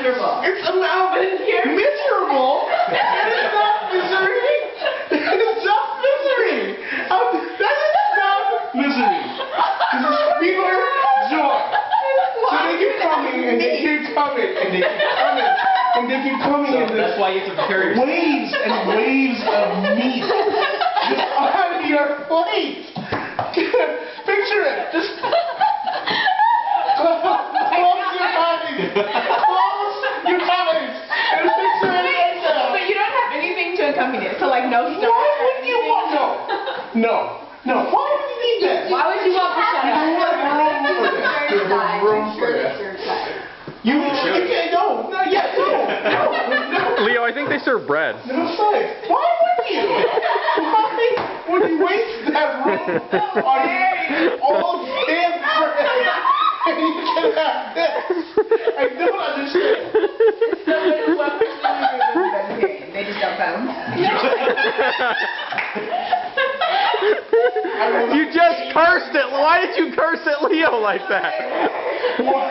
miserable. It's about miserable. It is not misery. It is not misery. That is not misery. This is pure joy. So they keep coming and they keep coming and they keep coming and they keep coming. So that's why you have to prepare yourself. Waves and waves of meat just on your plate. Picture it. Just close your eyes. Close your eyes. And picture it right now. But you don't have anything to accompany it. So like no story. Why would you want no? Why would you need that? Why would you want to shut up? There's no room for that. You can't. No, not yet. No. Leo, I think they serve bread. No, sorry. Why would you? Why would you waste that room on old damn bread? And you can have this. I don't understand. They just don't bounce. You just cursed it. Why did you curse at Leo like that? What?